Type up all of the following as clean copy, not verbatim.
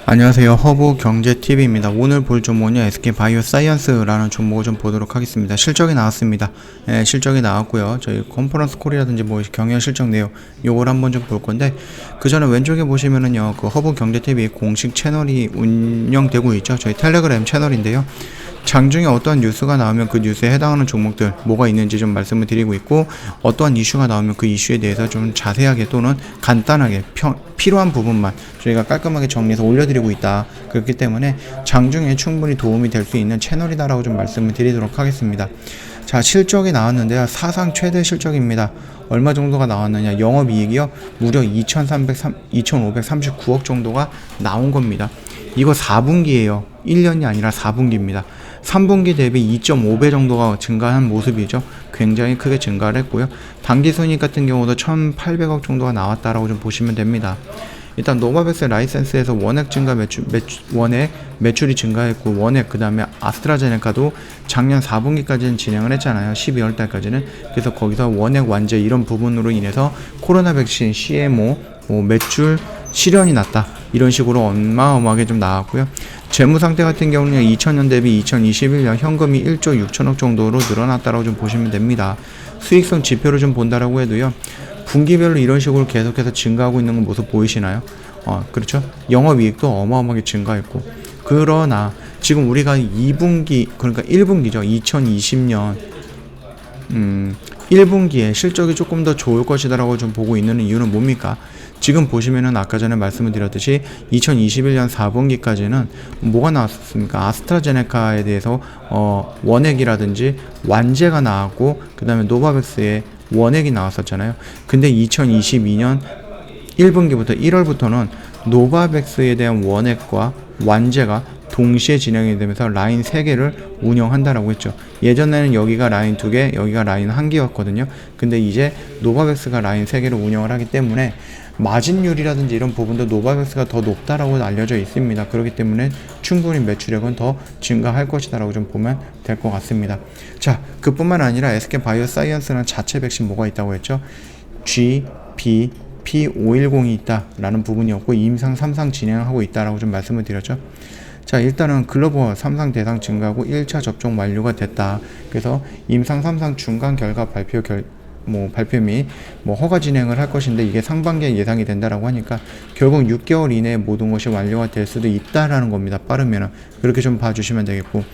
안녕하세요. 허브경제TV입니다. 오늘 볼 종목은 SK바이오사이언스라는 종목을 좀 보도록 하겠습니다. 실적이 나왔습니다. 실적이 나왔고요. 저희 컨퍼런스 콜이라든지 경영 실적 내용 요걸 한번 좀 볼 건데, 그 전에 왼쪽에 보시면은요, 그 허브경제TV 공식 채널이 운영되고 있죠. 저희 텔레그램 채널인데요. 장중에 어떠한 뉴스가 나오면 그 뉴스에 해당하는 종목들 뭐가 있는지 좀 말씀을 드리고 있고, 어떠한 이슈가 나오면 그 이슈에 대해서 좀 자세하게 또는 간단하게 필요한 부분만 저희가 깔끔하게 정리해서 올려드리고 있다. 그렇기 때문에 장중에 충분히 도움이 될 수 있는 채널이다라고 좀 말씀을 드리도록 하겠습니다. 자, 실적이 나왔는데요. 사상 최대 실적입니다. 얼마 정도가 나왔느냐, 영업이익이요 무려 2,539억 정도가 나온 겁니다. 이거 4분기예요 1년이 아니라 4분기입니다 3분기 대비 2.5배 정도가 증가한 모습이죠. 굉장히 크게 증가를 했고요. 당기순이익 같은 경우도 1,800억 정도가 나왔다라고 좀 보시면 됩니다. 일단 노바백스 라이센스에서 원액 증가 원액 매출이 증가했고, 원액 그 다음에 아스트라제네카도 작년 4분기까지는 진행을 했잖아요. 12월 달까지는. 그래서 거기서 원액 완제 이런 부분으로 인해서 코로나 백신 CMO 매출 실현이 났다, 이런 식으로 어마어마하게 좀 나왔고요. 재무 상태 같은 경우는 2000년 대비 2021년 현금이 1조 6천억 정도로 늘어났다라고 좀 보시면 됩니다. 수익성 지표를 좀 본다라고 해도요, 분기별로 이런 식으로 계속해서 증가하고 있는 모습 보이시나요? 그렇죠? 영업이익도 어마어마하게 증가했고, 그러나 지금 우리가 2분기, 그러니까 1분기죠. 2020년 1분기에 실적이 조금 더 좋을 것이다라고 좀 보고 있는 이유는 뭡니까? 지금 보시면은 아까 전에 말씀을 드렸듯이 2021년 4분기까지는 뭐가 나왔습니까? 아스트라제네카에 대해서 원액이라든지 완제가 나왔고, 그 다음에 노바백스의 원액이 나왔었잖아요. 근데 2022년 1분기부터 1월부터는 노바백스에 대한 원액과 완제가 동시에 진행이 되면서 라인 3개를 운영한다라고 했죠. 예전에는 여기가 라인 2개, 여기가 라인 1개였거든요. 근데 이제 노바백스가 라인 3개를 운영을 하기 때문에 마진율이라든지 이런 부분도 노바백스가 더 높다라고 알려져 있습니다. 그렇기 때문에 충분히 매출액은 더 증가할 것이다라고 좀 보면 될 것 같습니다. 자, 그뿐만 아니라 SK바이오사이언스는 자체 백신 뭐가 있다고 했죠? P510이 있다라는 부분이었고, 임상 3상 진행하고 있다라고 좀 말씀을 드렸죠. 자, 일단은 글로벌 3상 대상 증가하고 1차 접종 완료가 됐다. 그래서 임상 3상 중간 결과 발표 및 허가 진행을 할 것인데, 이게 상반기에 예상이 된다라고 하니까 결국 6개월 이내에 모든 것이 완료가 될 수도 있다라는 겁니다. 빠르면은. 그렇게 좀 봐주시면 되겠고,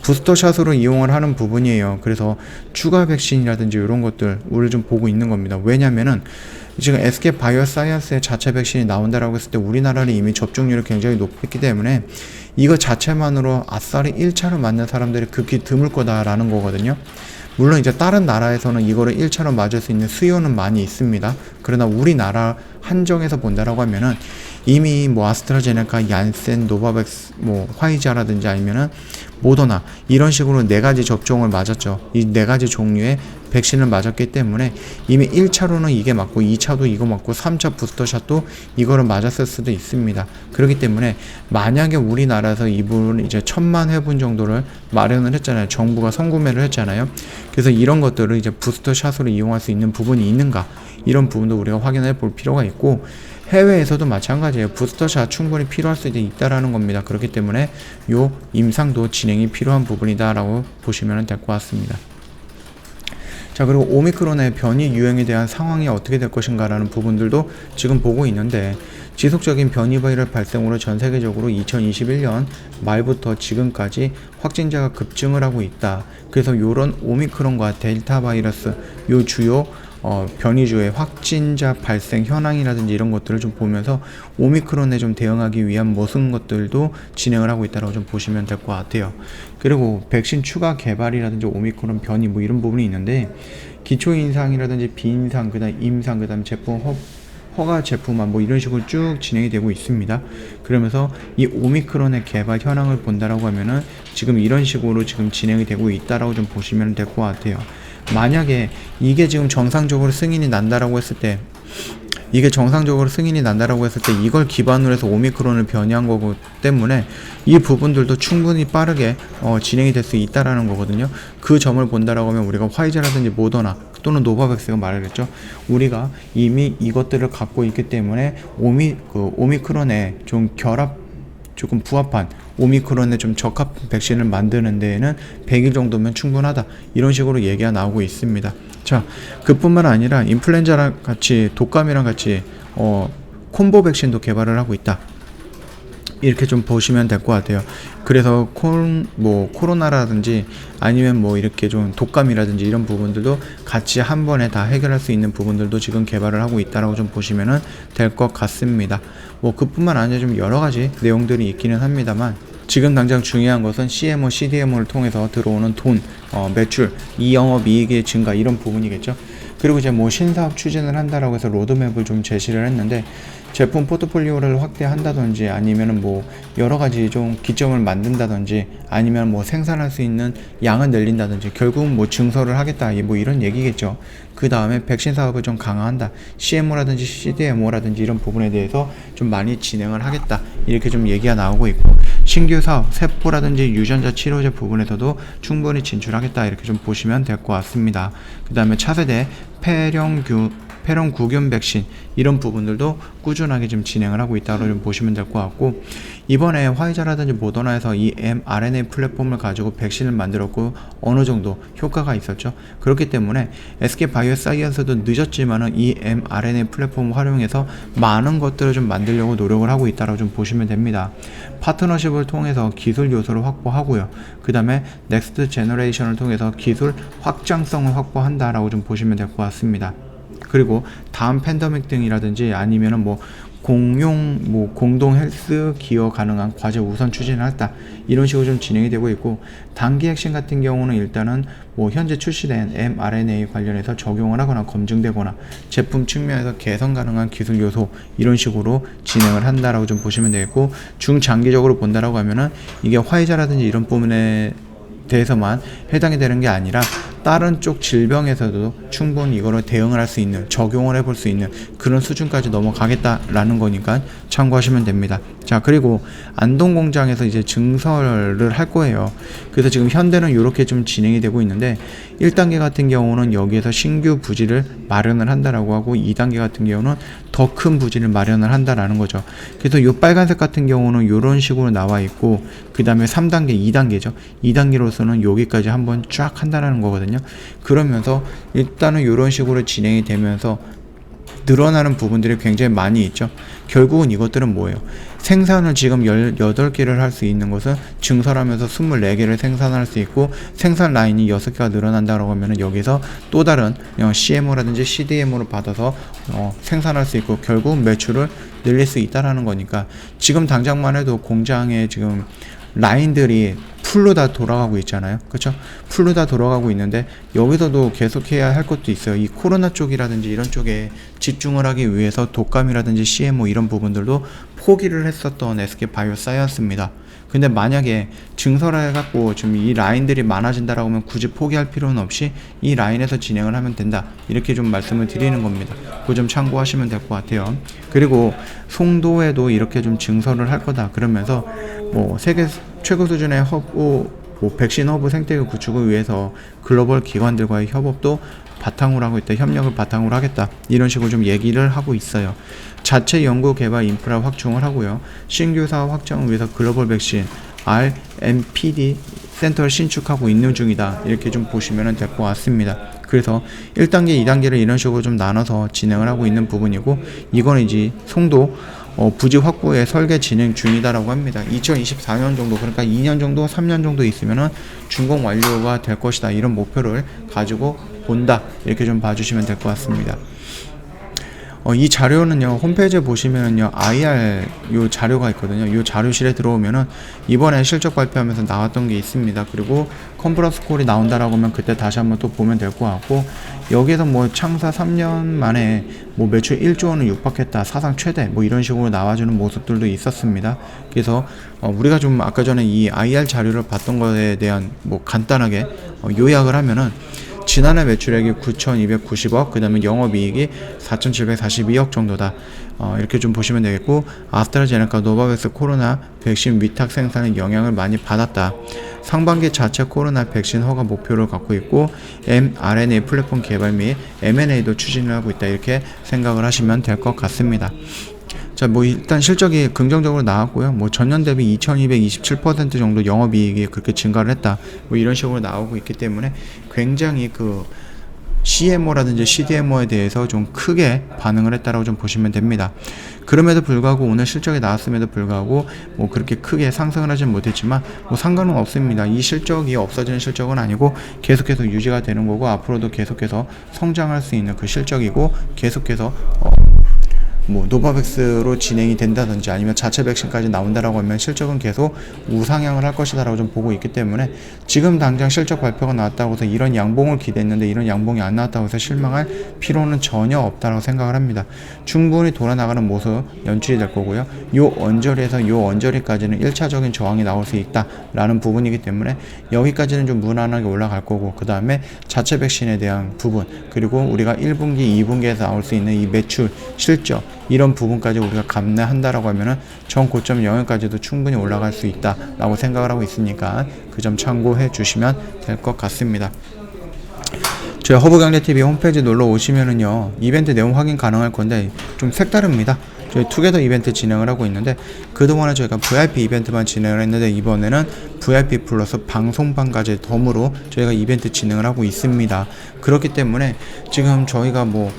부스터샷으로 이용을 하는 부분이에요. 그래서 추가 백신이라든지 이런 것들 우리를 좀 보고 있는 겁니다. 왜냐면은 지금 SK바이오사이언스의 자체 백신이 나온다라고 했을 때 우리나라는 이미 접종률이 굉장히 높기 때문에 이거 자체만으로 아싸리 1차로 맞는 사람들이 극히 드물 거다라는 거거든요. 물론 이제 다른 나라에서는 이거를 1차로 맞을 수 있는 수요는 많이 있습니다. 그러나 우리나라 한정에서 본다라고 하면은 이미 아스트라제네카, 얀센, 노바백스, 화이자라든지 아니면은 모더나 이런 식으로 4가지 접종을 맞았죠. 이 4가지 종류의 백신을 맞았기 때문에 이미 1차로는 이게 맞고 2차도 이거 맞고 3차 부스터샷도 이거를 맞았을 수도 있습니다. 그렇기 때문에 만약에 우리나라에서 이 부분을 이제 1000만 회분 정도를 마련을 했잖아요. 정부가 선구매를 했잖아요. 그래서 이런 것들을 이제 부스터샷으로 이용할 수 있는 부분이 있는가, 이런 부분도 우리가 확인해 볼 필요가 있고, 해외에서도 마찬가지예요. 부스터샷 충분히 필요할 수도 있다라는 겁니다. 그렇기 때문에 요 임상도 진행이 필요한 부분이다라고 보시면 될 것 같습니다. 자, 그리고 오미크론의 변이 유행에 대한 상황이 어떻게 될 것인가라는 부분들도 지금 보고 있는데, 지속적인 변이 바이럴 발생으로 전 세계적으로 2021년 말부터 지금까지 확진자가 급증을 하고 있다. 그래서 요런 오미크론과 델타 바이러스 요 주요 변이주의 확진자 발생 현황이라든지 이런 것들을 좀 보면서 오미크론에 좀 대응하기 위한 모든 것들도 진행을 하고 있다고 좀 보시면 될 것 같아요. 그리고 백신 추가 개발이라든지 오미크론 변이 이런 부분이 있는데, 기초 인상이라든지 비인상, 그다음 임상, 그다음 제품 허가 제품만 이런 식으로 쭉 진행이 되고 있습니다. 그러면서 이 오미크론의 개발 현황을 본다라고 하면은 지금 이런 식으로 지금 진행이 되고 있다라고 좀 보시면 될 것 같아요. 만약에 이게 지금 정상적으로 승인이 난다라고 했을 때, 이걸 기반으로 해서 오미크론을 변이한 거기 때문에 이 부분들도 충분히 빠르게 진행이 될 수 있다라는 거거든요. 그 점을 본다라고 하면 우리가 화이자라든지 모더나 또는 노바백스가 말을 했죠. 우리가 이미 이것들을 갖고 있기 때문에 오미크론에 좀 조금 부합한 오미크론에 좀 적합한 백신을 만드는 데에는 100일 정도면 충분하다, 이런 식으로 얘기가 나오고 있습니다. 자, 그뿐만 아니라 인플루엔자랑 같이 독감이랑 같이 콤보 백신도 개발을 하고 있다, 이렇게 좀 보시면 될 것 같아요. 그래서 코로나라든지 아니면 뭐 이렇게 좀 독감이라든지 이런 부분들도 같이 한 번에 다 해결할 수 있는 부분들도 지금 개발을 하고 있다라고 좀 보시면 될 것 같습니다. 뭐 그뿐만 아니라 좀 여러 가지 내용들이 있기는 합니다만, 지금 당장 중요한 것은 CMO, CDMO를 통해서 들어오는 돈, 매출, 이 영업이익의 증가, 이런 부분이겠죠. 그리고 이제 뭐 신사업 추진을 한다라고 해서 로드맵을 좀 제시를 했는데, 제품 포트폴리오를 확대한다든지 아니면은 뭐 여러 가지 좀 기점을 만든다든지 아니면 뭐 생산할 수 있는 양을 늘린다든지, 결국은 뭐 증설을 하겠다, 뭐 이런 얘기겠죠. 그 다음에 백신 사업을 좀 강화한다, CMO라든지 CDMO라든지 이런 부분에 대해서 좀 많이 진행을 하겠다, 이렇게 좀 얘기가 나오고 있고, 신규 사업, 세포라든지 유전자 치료제 부분에서도 충분히 진출하겠다, 이렇게 좀 보시면 될 것 같습니다. 그 다음에 차세대 폐렴구균 백신, 이런 부분들도 꾸준하게 좀 진행을 하고 있다고 좀 보시면 될 것 같고, 이번에 화이자라든지 모더나에서 이 mRNA 플랫폼을 가지고 백신을 만들었고 어느 정도 효과가 있었죠. 그렇기 때문에 SK바이오사이언스도 늦었지만은 이 mRNA 플랫폼을 활용해서 많은 것들을 좀 만들려고 노력을 하고 있다고 좀 보시면 됩니다. 파트너십을 통해서 기술 요소를 확보하고요. 그 다음에 넥스트 제너레이션을 통해서 기술 확장성을 확보한다라고 좀 보시면 될 것 같습니다. 그리고 다음 팬데믹 등이라든지 아니면은 뭐 공동 헬스 기여 가능한 과제 우선 추진을 했다, 이런 식으로 좀 진행이 되고 있고, 단기 핵심 같은 경우는 일단은 뭐 현재 출시된 mRNA 관련해서 적용을 하거나 검증되거나 제품 측면에서 개선 가능한 기술 요소, 이런 식으로 진행을 한다라고 좀 보시면 되겠고, 중장기적으로 본다라고 하면은 이게 화이자라든지 이런 부분에 대해서만 해당이 되는 게 아니라 다른 쪽 질병에서도 충분히 이거를 대응을 할 수 있는, 적용을 해볼 수 있는 그런 수준까지 넘어가겠다라는 거니까 참고하시면 됩니다. 자, 그리고 안동 공장에서 이제 증설을 할 거예요. 그래서 지금 현대는 이렇게 좀 진행이 되고 있는데, 1단계 같은 경우는 여기에서 신규 부지를 마련을 한다라고 하고, 2단계 같은 경우는 더 큰 부지를 마련을 한다라는 거죠. 그래서 이 빨간색 같은 경우는 이런 식으로 나와 있고, 그 다음에 3단계, 2단계죠. 2단계로서는 여기까지 한번 쫙 한다라는 거거든요. 그러면서 일단은 이런 식으로 진행이 되면서 늘어나는 부분들이 굉장히 많이 있죠. 결국은 이것들은 뭐예요? 생산을 지금 18개를 할 수 있는 것은 증설하면서 24개를 생산할 수 있고, 생산 라인이 6개가 늘어난다고 하면 여기서 또 다른 CMO라든지 CDMO를 받아서 생산할 수 있고, 결국 매출을 늘릴 수 있다라는 거니까, 지금 당장만 해도 공장에 지금 라인들이 풀로 다 돌아가고 있잖아요. 그렇죠? 풀로 다 돌아가고 있는데, 여기서도 계속해야 할 것도 있어요. 이 코로나 쪽이라든지 이런 쪽에 집중을 하기 위해서 독감이라든지 CMO 이런 부분들도 포기를 했었던 SK바이오사이언스입니다. 근데 만약에 증설해갖고 좀 이 라인들이 많아진다라고 하면 굳이 포기할 필요는 없이 이 라인에서 진행을 하면 된다, 이렇게 좀 말씀을 드리는 겁니다. 그거 좀 참고하시면 될 것 같아요. 그리고 송도에도 이렇게 좀 증설을 할 거다, 그러면서 뭐 세계 최고 수준의 백신 허브 생태계 구축을 위해서 글로벌 기관들과의 협업도 바탕으로 하고 있다, 협력을 바탕으로 하겠다, 이런 식으로 좀 얘기를 하고 있어요. 자체 연구 개발 인프라 확충을 하고요. 신규 사업 확장을 위해서 글로벌 백신 RMPD 센터를 신축하고 있는 중이다, 이렇게 좀 보시면 될 것 같습니다. 그래서 1단계, 2단계를 이런 식으로 좀 나눠서 진행을 하고 있는 부분이고, 이거는 이제 송도 부지 확보의 설계 진행 중이다라고 합니다. 2024년 정도, 그러니까 2년 정도, 3년 정도 있으면은 준공 완료가 될 것이다, 이런 목표를 가지고 본다, 이렇게 좀 봐주시면 될 것 같습니다. 이 자료는요, 홈페이지에 보시면은요, IR 요 자료가 있거든요. 요 자료실에 들어오면은 이번에 실적 발표하면서 나왔던 게 있습니다. 그리고 컨퍼런스 콜이 나온다라고 하면 그때 다시 한번 또 보면 될 것 같고, 여기에서 뭐 창사 3년 만에 뭐 매출 1조 원을 육박했다, 사상 최대, 뭐 이런 식으로 나와주는 모습들도 있었습니다. 그래서 우리가 좀 아까 전에 이 IR 자료를 봤던 것에 대한 뭐 간단하게 요약을 하면은, 지난해 매출액이 9,290억, 그 다음에 영업이익이 4,742억 정도다, 이렇게 좀 보시면 되겠고, 아스트라제네카 노바백스 코로나 백신 위탁 생산에 영향을 많이 받았다. 상반기 자체 코로나 백신 허가 목표를 갖고 있고, mRNA 플랫폼 개발 및 M&A도 추진을 하고 있다, 이렇게 생각을 하시면 될 것 같습니다. 자, 뭐 일단 실적이 긍정적으로 나왔고요. 뭐 전년 대비 2227% 정도 영업이익이 그렇게 증가를 했다. 뭐 이런 식으로 나오고 있기 때문에 굉장히 그 CMO라든지 CDMO에 대해서 좀 크게 반응을 했다라고 좀 보시면 됩니다. 그럼에도 불구하고 오늘 실적이 나왔음에도 불구하고 뭐 그렇게 크게 상승을 하진 못했지만 뭐 상관은 없습니다. 이 실적이 없어지는 실적은 아니고 계속해서 유지가 되는 거고 앞으로도 계속해서 성장할 수 있는 그 실적이고 계속해서 뭐 노바백스로 진행이 된다든지 아니면 자체 백신까지 나온다라고 하면 실적은 계속 우상향을 할 것이다라고 좀 보고 있기 때문에 지금 당장 실적 발표가 나왔다고 해서 이런 양봉을 기대했는데 이런 양봉이 안 나왔다고 해서 실망할 필요는 전혀 없다라고 생각을 합니다. 충분히 돌아나가는 모습 연출이 될 거고요. 요 언저리에서 요 언저리까지는 1차적인 저항이 나올 수 있다라는 부분이기 때문에 여기까지는 좀 무난하게 올라갈 거고 그 다음에 자체 백신에 대한 부분 그리고 우리가 1분기, 2분기에서 나올 수 있는 이 매출, 실적 이런 부분까지 우리가 감내한다라고 하면은 전 고점 영역까지도 충분히 올라갈 수 있다라고 생각을 하고 있으니까 그 점 참고해 주시면 될 것 같습니다. 저희 허브경제TV 홈페이지 놀러 오시면은요 이벤트 내용 확인 가능할 건데 좀 색다릅니다. 저희 투게더 이벤트 진행을 하고 있는데 그동안에 저희가 VIP 이벤트만 진행을 했는데 이번에는 VIP 플러스 방송반까지 덤으로 저희가 이벤트 진행을 하고 있습니다. 그렇기 때문에 지금 저희가 뭐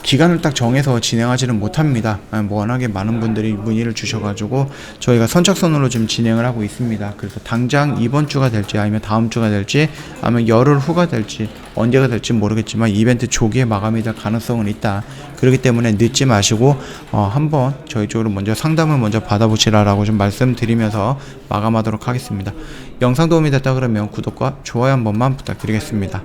기간을 딱 정해서 진행하지는 못합니다. 워낙에 많은 분들이 문의를 주셔가지고 저희가 선착순으로 지금 진행을 하고 있습니다. 그래서 당장 이번 주가 될지 아니면 다음 주가 될지 아니면 열흘 후가 될지 언제가 될지 모르겠지만 이벤트 조기에 마감이 될 가능성은 있다. 그렇기 때문에 늦지 마시고 한번 저희 쪽으로 먼저 상담을 먼저 받아보시라라고 좀 말씀드리면서 마감하도록 하겠습니다. 영상 도움이 됐다 그러면 구독과 좋아요 한 번만 부탁드리겠습니다.